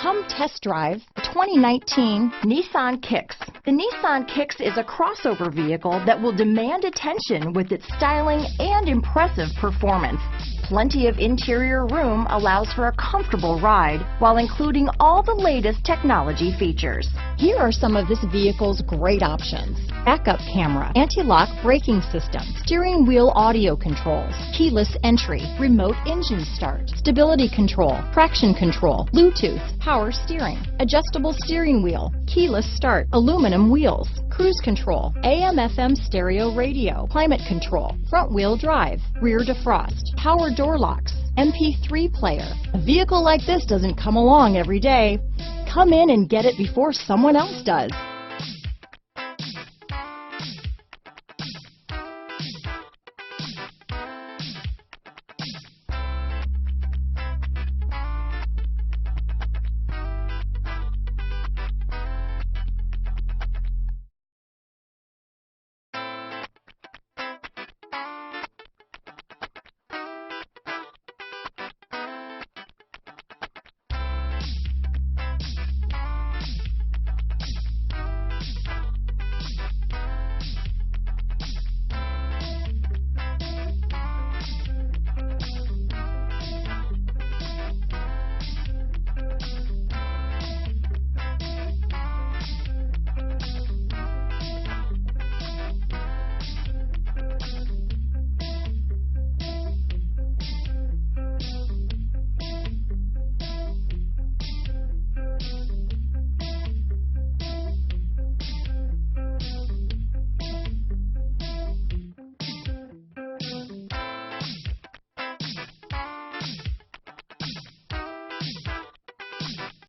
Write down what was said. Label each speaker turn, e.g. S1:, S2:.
S1: Come test drive the 2019 Nissan Kicks. The Nissan Kicks is a crossover vehicle that will demand attention with its styling and impressive performance. Plenty of interior room allows for a comfortable ride while including all the latest technology features. Here are some of this vehicle's great options: backup camera, anti-lock braking system, steering wheel audio controls, keyless entry, remote engine start, stability control, traction control, Bluetooth, power steering, adjustable steering wheel, keyless start, aluminum wheels, cruise control, AM/FM stereo radio, climate control, front wheel drive, rear defrost, power door locks, MP3 player. A vehicle like this doesn't come along every day. Come in and get it before someone else does.